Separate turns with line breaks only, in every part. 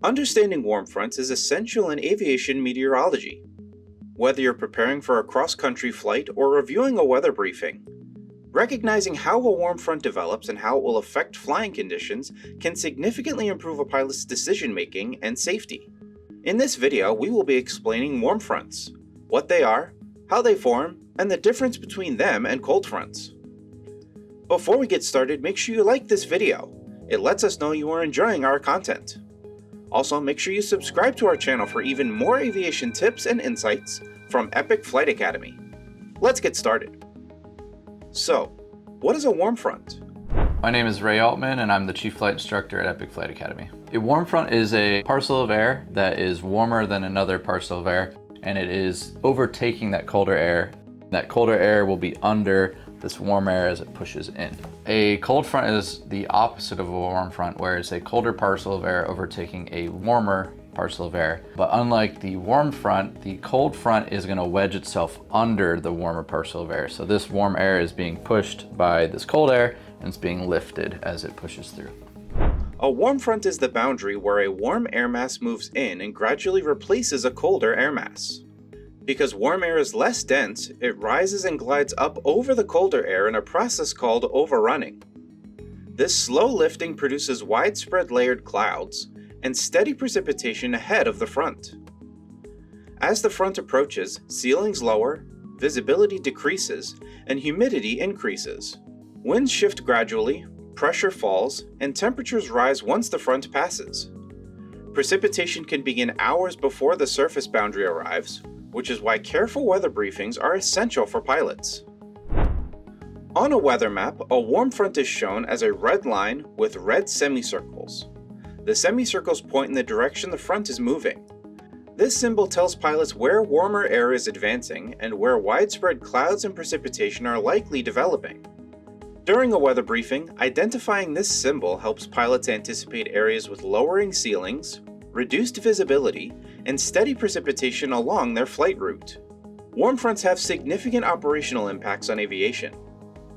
Understanding warm fronts is essential in aviation meteorology. Whether you're preparing for a cross-country flight or reviewing a weather briefing, recognizing how a warm front develops and how it will affect flying conditions can significantly improve a pilot's decision-making and safety. In this video, we will be explaining warm fronts, what they are, how they form, and the difference between them and cold fronts. Before we get started, make sure you like this video. It lets us know you are enjoying our content. Also, make sure you subscribe to our channel for even more aviation tips and insights from Epic Flight Academy. Let's get started. So, what is a warm front?
My name is Ray Altmann and I'm the Chief Flight Instructor at Epic Flight Academy. A warm front is a parcel of air that is warmer than another parcel of air, and it is overtaking that colder air. That colder air will be under this warm air as it pushes in. A cold front is the opposite of a warm front, where it's a colder parcel of air overtaking a warmer parcel of air. But unlike the warm front, the cold front is going to wedge itself under the warmer parcel of air. So this warm air is being pushed by this cold air and it's being lifted as it pushes through.
A warm front is the boundary where a warm air mass moves in and gradually replaces a colder air mass. Because warm air is less dense, it rises and glides up over the colder air in a process called overrunning. This slow lifting produces widespread layered clouds and steady precipitation ahead of the front. As the front approaches, ceilings lower, visibility decreases, and humidity increases. Winds shift gradually, pressure falls, and temperatures rise once the front passes. Precipitation can begin hours before the surface boundary arrives, which is why careful weather briefings are essential for pilots. On a weather map, a warm front is shown as a red line with red semicircles. The semicircles point in the direction the front is moving. This symbol tells pilots where warmer air is advancing and where widespread clouds and precipitation are likely developing. During a weather briefing, identifying this symbol helps pilots anticipate areas with lowering ceilings, reduced visibility, and steady precipitation along their flight route. Warm fronts have significant operational impacts on aviation.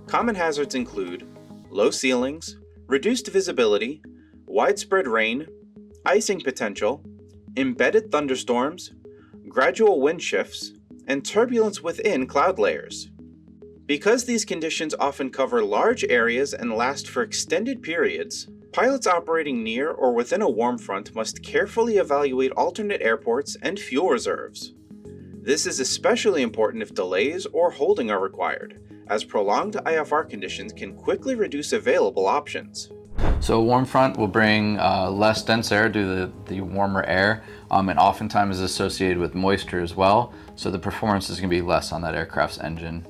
Common hazards include low ceilings, reduced visibility, widespread rain, icing potential, embedded thunderstorms, gradual wind shifts, and turbulence within cloud layers. Because these conditions often cover large areas and last for extended periods, pilots operating near or within a warm front must carefully evaluate alternate airports and fuel reserves. This is especially important if delays or holding are required, as prolonged IFR conditions can quickly reduce available options.
So a warm front will bring less dense air due to the warmer air, and oftentimes is associated with moisture as well, so the performance is going to be less on that aircraft's engine.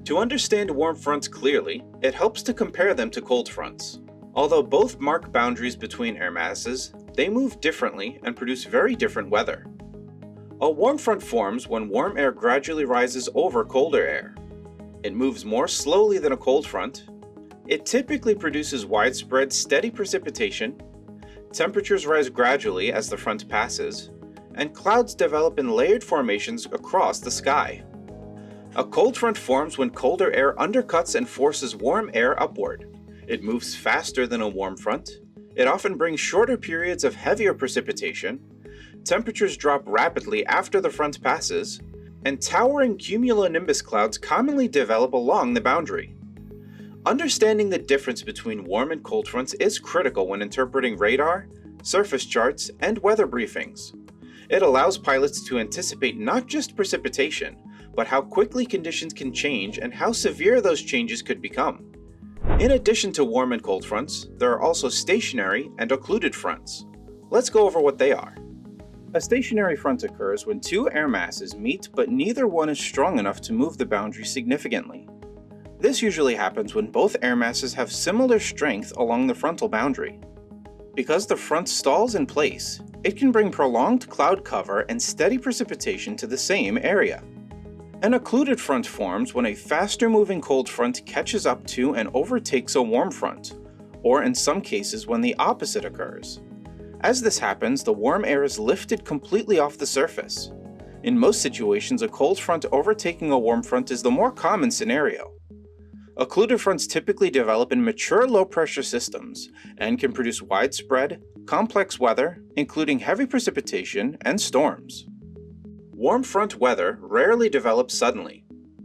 To understand warm fronts clearly, it helps to compare them to cold fronts. Although both mark boundaries between air masses, they move differently and produce very different weather. A warm front forms when warm air gradually rises over colder air. It moves more slowly than a cold front. It typically produces widespread, steady precipitation. Temperatures rise gradually as the front passes, and clouds develop in layered formations across the sky. A cold front forms when colder air undercuts and forces warm air upward. It moves faster than a warm front. It often brings shorter periods of heavier precipitation. Temperatures drop rapidly after the front passes, and towering cumulonimbus clouds commonly develop along the boundary. Understanding the difference between warm and cold fronts is critical when interpreting radar, surface charts, and weather briefings. It allows pilots to anticipate not just precipitation, but how quickly conditions can change and how severe those changes could become. In addition to warm and cold fronts, there are also stationary and occluded fronts. Let's go over what they are. A stationary front occurs when two air masses meet but neither one is strong enough to move the boundary significantly. This usually happens when both air masses have similar strength along the frontal boundary. Because the front stalls in place, it can bring prolonged cloud cover and steady precipitation to the same area. An occluded front forms when a faster-moving cold front catches up to and overtakes a warm front, or in some cases when the opposite occurs. As this happens, the warm air is lifted completely off the surface. In most situations, a cold front overtaking a warm front is the more common scenario. Occluded fronts typically develop in mature low-pressure systems and can produce widespread, complex weather, including heavy precipitation and storms. Warm front weather rarely develops suddenly.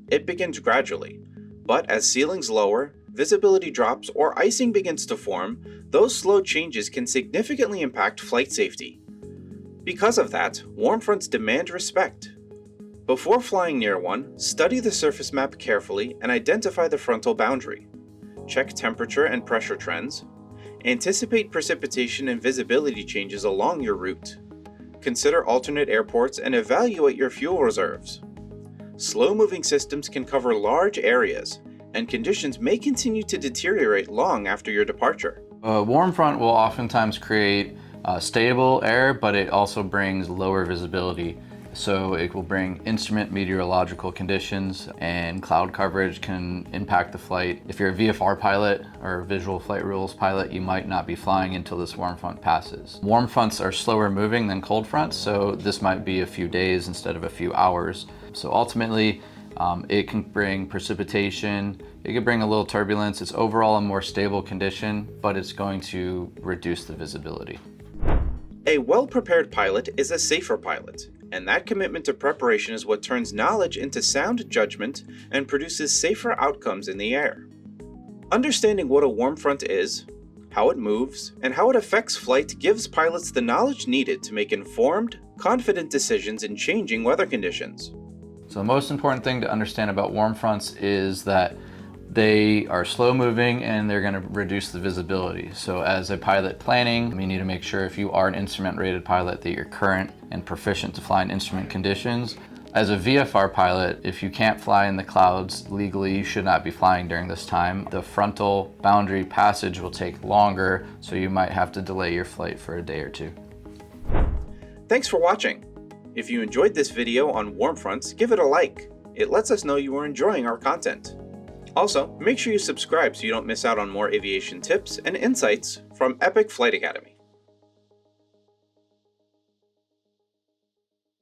It begins gradually, but as ceilings lower, visibility drops, or icing begins to form, those slow changes can significantly impact flight safety. Because of that, warm fronts demand respect. Before flying near one, study the surface map carefully and identify the frontal boundary. Check temperature and pressure trends. Anticipate precipitation and visibility changes along your route. Consider alternate airports and evaluate your fuel reserves. Slow-moving systems can cover large areas, and conditions may continue to deteriorate long after your departure.
A warm front will oftentimes create stable air, but it also brings lower visibility. So it will bring instrument meteorological conditions, and cloud coverage can impact the flight. If you're a VFR pilot or visual flight rules pilot, you might not be flying until this warm front passes. Warm fronts are slower moving than cold fronts, so this might be a few days instead of a few hours. So ultimately, it can bring precipitation, it could bring a little turbulence. It's overall a more stable condition, but it's going to reduce the visibility.
A well-prepared pilot is a safer pilot, and that commitment to preparation is what turns knowledge into sound judgment and produces safer outcomes in the air. Understanding what a warm front is, how it moves, and how it affects flight gives pilots the knowledge needed to make informed, confident decisions in changing weather conditions.
So the most important thing to understand about warm fronts is that they are slow moving and they're going to reduce the visibility. So as a pilot planning, you need to make sure if you are an instrument rated pilot that you're current and proficient to fly in instrument conditions. As a VFR pilot, if you can't fly in the clouds legally, you should not be flying during this time. The frontal boundary passage will take longer, so you might have to delay your flight for a day or two.
Thanks for watching. If you enjoyed this video on warm fronts, give it a like. It lets us know you are enjoying our content. Also, make sure you subscribe so you don't miss out on more aviation tips and insights from Epic Flight Academy.